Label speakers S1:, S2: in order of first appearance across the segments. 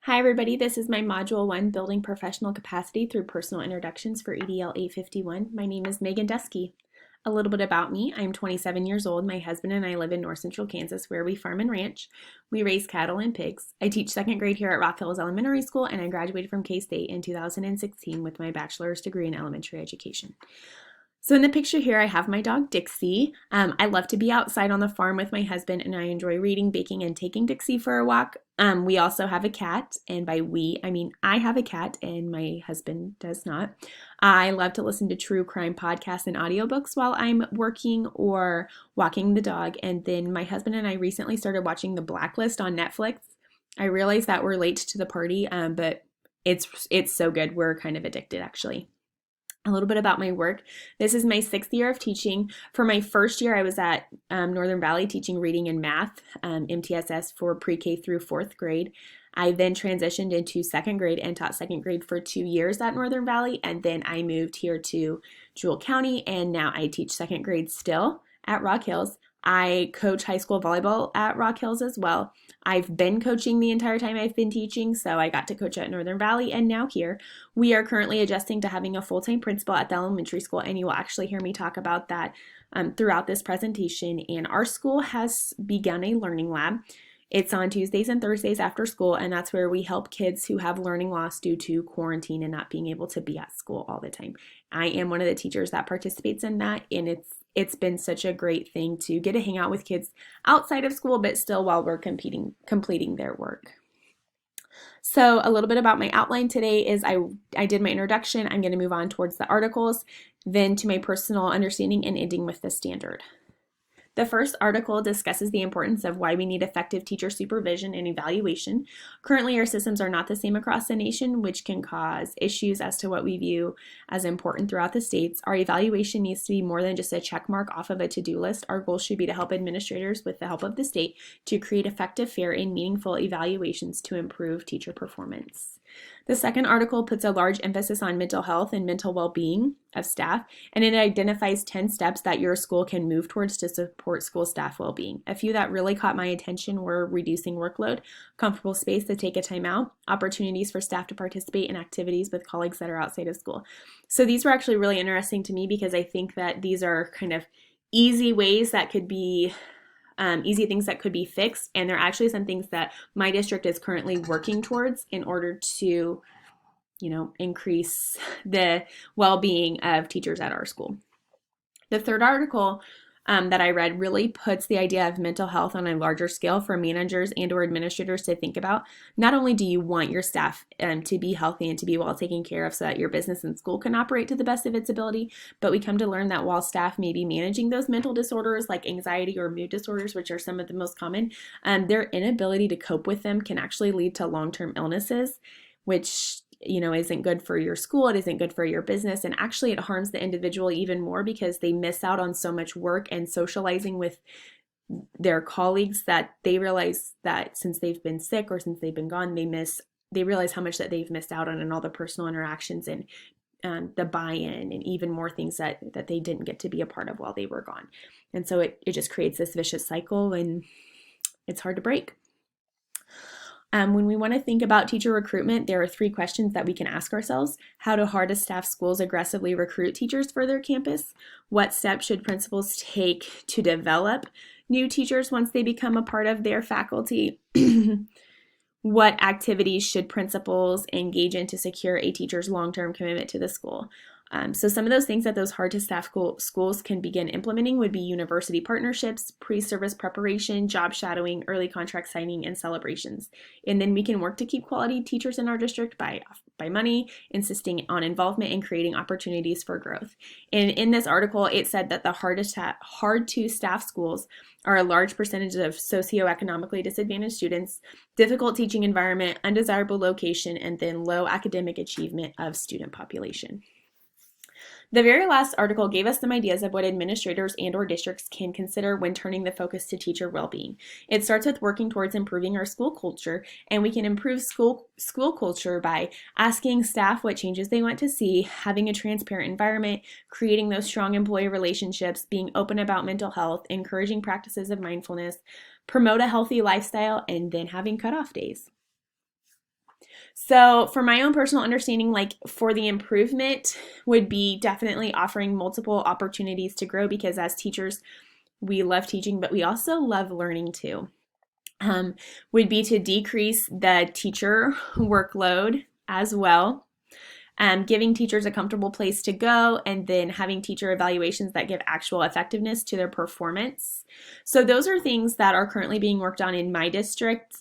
S1: Hi everybody, this is my Module 1, Building Professional Capacity Through Personal Introductions for EDL 851. My name is Megan Dusky. A little bit about me. I'm 27 years old. My husband and I live in North Central Kansas where we farm and ranch. We raise cattle and pigs. I teach second grade here at Rock Hills Elementary School and I graduated from K-State in 2016 with my bachelor's degree in elementary education. So in the picture here, I have my dog Dixie. I love to be outside on the farm with my husband, and I enjoy reading, baking, and taking Dixie for a walk. We also have a cat, and by we, I mean I have a cat, and my husband does not. I love to listen to true crime podcasts and audiobooks while I'm working or walking the dog. And then my husband and I recently started watching The Blacklist on Netflix. I realize that we're late to the party, but it's so good. We're kind of addicted, actually. A little bit about my work. This is my 6th year of teaching. For my first year, I was at Northern Valley teaching reading and math, MTSS for pre-K through 4th grade. I then transitioned into 2nd grade and taught 2nd grade for 2 years at Northern Valley, and then I moved here to Jewell County, and now I teach 2nd grade still at Rock Hills. I coach high school volleyball at Rock Hills as well. I've been coaching the entire time I've been teaching, so I got to coach at Northern Valley and now here. We are currently adjusting to having a full-time principal at the elementary school, and you will actually hear me talk about that throughout this presentation. And our school has begun a learning lab. It's on Tuesdays and Thursdays after school, and that's where we help kids who have learning loss due to quarantine and not being able to be at school all the time. I am one of the teachers that participates in that, and it's been such a great thing to get to hang out with kids outside of school, but still while we're completing their work. So a little bit about my outline today is I did my introduction. I'm going to move on towards the articles, then to my personal understanding, and ending with the standard. The first article discusses the importance of why we need effective teacher supervision and evaluation. Currently, our systems are not the same across the nation, which can cause issues as to what we view as important throughout the states. Our evaluation needs to be more than just a check mark off of a to-do list. Our goal should be to help administrators, with the help of the state, to create effective, fair, and meaningful evaluations to improve teacher performance. The second article puts a large emphasis on mental health and mental well-being of staff, and it identifies 10 steps that your school can move towards to support school staff well-being. A few that really caught my attention were reducing workload, comfortable space to take a time out, opportunities for staff to participate in activities with colleagues that are outside of school. So these were actually really interesting to me because I think that these are kind of easy ways that could be easy things that could be fixed, and they're actually some things that my district is currently working towards in order to, increase the well-being of teachers at our school. The third article that I read really puts the idea of mental health on a larger scale for managers and or administrators to think about. Not only do you want your staff to be healthy and to be well taken care of so that your business and school can operate to the best of its ability, but we come to learn that while staff may be managing those mental disorders like anxiety or mood disorders, which are some of the most common, their inability to cope with them can actually lead to long-term illnesses, which isn't good for your school, it isn't good for your business, and actually it harms the individual even more because they miss out on so much work and socializing with their colleagues that they realize that since they've been sick or since they've been gone, they realize how much that they've missed out on and all the personal interactions and the buy-in and even more things that they didn't get to be a part of while they were gone. And so it just creates this vicious cycle, and it's hard to break. When we want to think about teacher recruitment, there are 3 questions that we can ask ourselves. How do hard-to-staff schools aggressively recruit teachers for their campus? What steps should principals take to develop new teachers once they become a part of their faculty? What activities should principals engage in to secure a teacher's long-term commitment to the school? So some of those things that those hard-to-staff schools can begin implementing would be university partnerships, pre-service preparation, job shadowing, early contract signing, and celebrations. And then we can work to keep quality teachers in our district by money, insisting on involvement, and creating opportunities for growth. And in this article, it said that the hard-to-staff schools are a large percentage of socioeconomically disadvantaged students, difficult teaching environment, undesirable location, and then low academic achievement of student population. The very last article gave us some ideas of what administrators and or districts can consider when turning the focus to teacher well-being. It starts with working towards improving our school culture, and we can improve school culture by asking staff what changes they want to see, having a transparent environment, creating those strong employee relationships, being open about mental health, encouraging practices of mindfulness, promote a healthy lifestyle, and then having cutoff days. So for my own personal understanding, like for the improvement would be definitely offering multiple opportunities to grow, because as teachers, we love teaching, but we also love learning too. Would be to decrease the teacher workload as well. Giving teachers a comfortable place to go, and then having teacher evaluations that give actual effectiveness to their performance. So those are things that are currently being worked on in my district.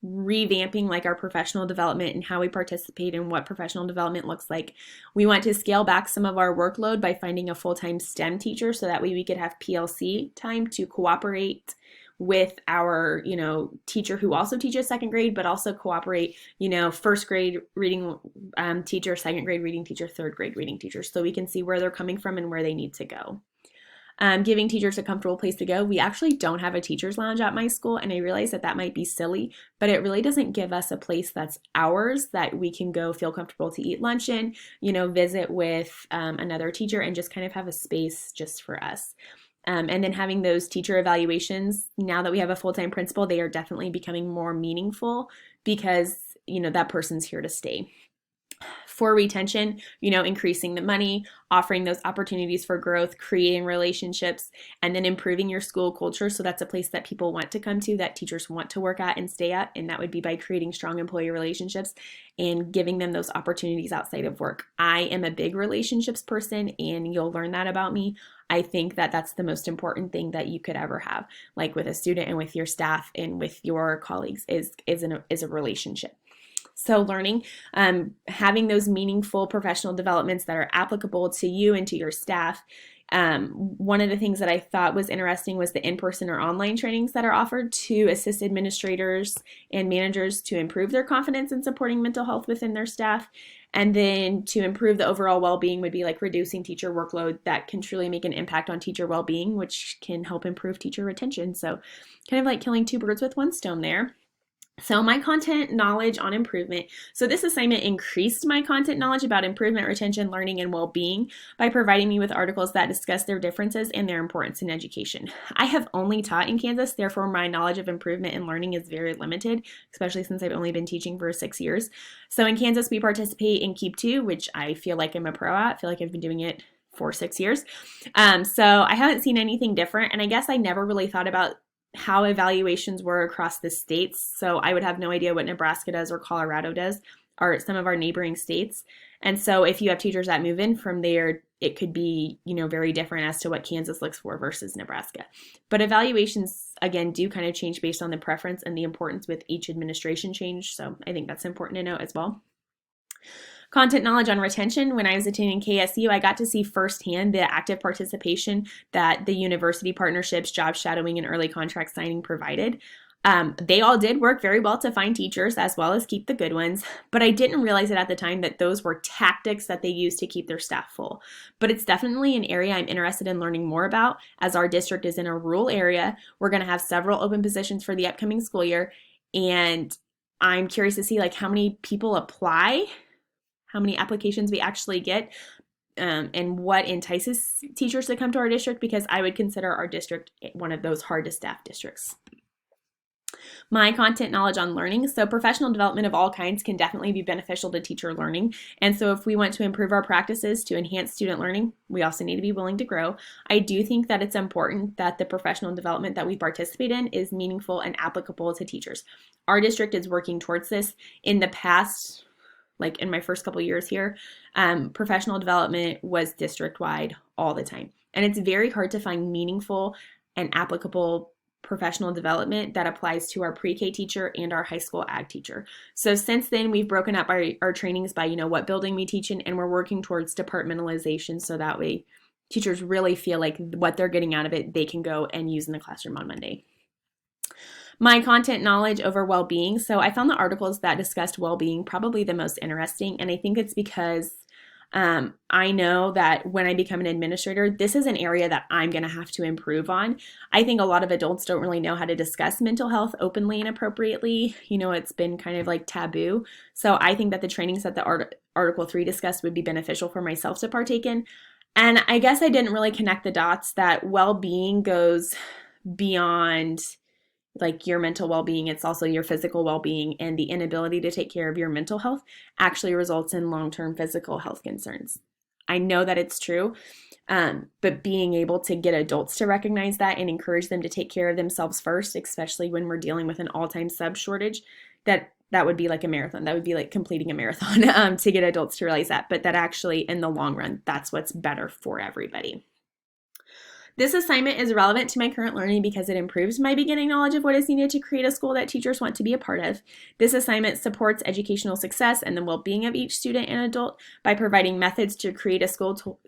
S1: Revamping like our professional development and how we participate in what professional development looks like. We want to scale back some of our workload by finding a full-time STEM teacher, so that way we could have PLC time to cooperate with our, teacher who also teaches second grade, but also cooperate, first grade reading teacher, second grade reading teacher, third grade reading teacher, so we can see where they're coming from and where they need to go. Giving teachers a comfortable place to go. We actually don't have a teacher's lounge at my school, and I realize that might be silly, but it really doesn't give us a place that's ours that we can go feel comfortable to eat lunch in, visit with another teacher, and just kind of have a space just for us. And then having those teacher evaluations, now that we have a full-time principal, they are definitely becoming more meaningful because, that person's here to stay. For retention, increasing the money, offering those opportunities for growth, creating relationships, and then improving your school culture so that's a place that people want to come to, that teachers want to work at and stay at, and that would be by creating strong employee relationships and giving them those opportunities outside of work. I am a big relationships person, and you'll learn that about me. I think that that's the most important thing that you could ever have, like with a student and with your staff and with your colleagues, is a relationship. So learning, having those meaningful professional developments that are applicable to you and to your staff. One of the things that I thought was interesting was the in-person or online trainings that are offered to assist administrators and managers to improve their confidence in supporting mental health within their staff. And then to improve the overall well-being would be like reducing teacher workload that can truly make an impact on teacher well-being, which can help improve teacher retention. So kind of like killing two birds with one stone there. So my content knowledge on improvement. So this assignment increased my content knowledge about improvement, retention, learning, and well-being by providing me with articles that discuss their differences and their importance in education. I have only taught in Kansas, therefore my knowledge of improvement and learning is very limited, especially since I've only been teaching for 6 years. So in Kansas, we participate in Keep 2, which I feel like I'm a pro at. I feel like I've been doing it for 6 years. So I haven't seen anything different, and I guess I never really thought about how evaluations were across the states. So I would have no idea what Nebraska does or Colorado does, or some of our neighboring states. And so if you have teachers that move in from there, it could be, very different as to what Kansas looks for versus Nebraska. But evaluations, again, do kind of change based on the preference and the importance with each administration change. So I think that's important to note as well. Content knowledge on retention. When I was attending KSU, I got to see firsthand the active participation that the university partnerships, job shadowing, and early contract signing provided. They all did work very well to find teachers as well as keep the good ones, but I didn't realize it at the time that those were tactics that they used to keep their staff full. But it's definitely an area I'm interested in learning more about. As our district is in a rural area, we're going to have several open positions for the upcoming school year, and I'm curious to see how many people apply, how many applications we actually get, and what entices teachers to come to our district, because I would consider our district one of those hard to staff districts. My content knowledge on learning. So professional development of all kinds can definitely be beneficial to teacher learning. And so if we want to improve our practices to enhance student learning, we also need to be willing to grow. I do think that it's important that the professional development that we participate in is meaningful and applicable to teachers. Our district is working towards this. In the past, like in my first couple years here, professional development was district-wide all the time. And it's very hard to find meaningful and applicable professional development that applies to our pre-K teacher and our high school ag teacher. So since then, we've broken up our trainings by, what building we teach in, and we're working towards departmentalization so that way teachers really feel like what they're getting out of it, they can go and use in the classroom on Monday. My content knowledge over well-being. So I found the articles that discussed well-being probably the most interesting, and I think it's because I know that when I become an administrator, this is an area that I'm going to have to improve on. I think a lot of adults don't really know how to discuss mental health openly and appropriately. It's been kind of like taboo. So I think that the trainings that the Article 3 discussed would be beneficial for myself to partake in. And I guess I didn't really connect the dots that well-being goes beyond like your mental well-being, it's also your physical well-being, and the inability to take care of your mental health actually results in long-term physical health concerns. I know that it's true, but being able to get adults to recognize that and encourage them to take care of themselves first, especially when we're dealing with an all-time sub shortage, that would be like a marathon. That would be like completing a marathon to get adults to realize that. But that actually, in the long run, that's what's better for everybody. This assignment is relevant to my current learning because it improves my beginning knowledge of what is needed to create a school that teachers want to be a part of. This assignment supports educational success and the well-being of each student and adult by providing methods to create a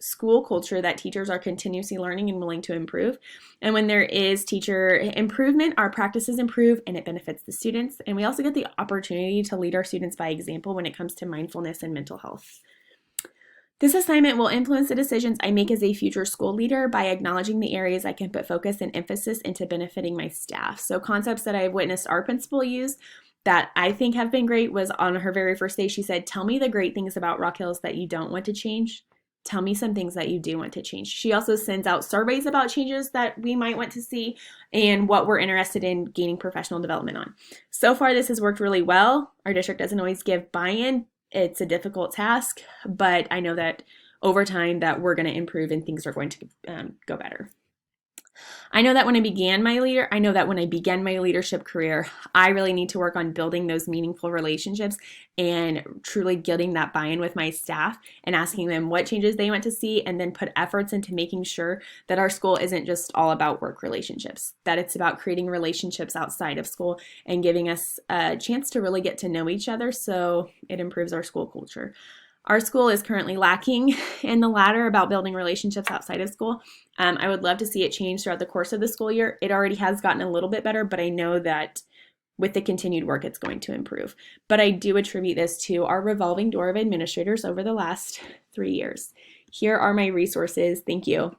S1: school culture that teachers are continuously learning and willing to improve. And when there is teacher improvement, our practices improve and it benefits the students. And we also get the opportunity to lead our students by example when it comes to mindfulness and mental health. This assignment will influence the decisions I make as a future school leader by acknowledging the areas I can put focus and emphasis into benefiting my staff. So concepts that I've witnessed our principal use that I think have been great was on her very first day, she said, tell me the great things about Rock Hills that you don't want to change. Tell me some things that you do want to change. She also sends out surveys about changes that we might want to see and what we're interested in gaining professional development on. So far, this has worked really well. Our district doesn't always give buy-in. It's a difficult task, but I know that over time that we're going to improve and things are going to go better. I know that when I began my leadership career, I really need to work on building those meaningful relationships and truly getting that buy-in with my staff and asking them what changes they want to see, and then put efforts into making sure that our school isn't just all about work relationships, that it's about creating relationships outside of school and giving us a chance to really get to know each other so it improves our school culture. Our school is currently lacking in the latter about building relationships outside of school. I would love to see it change throughout the course of the school year. It already has gotten a little bit better, but I know that with the continued work, it's going to improve. But I do attribute this to our revolving door of administrators over the last 3 years. Here are my resources. Thank you.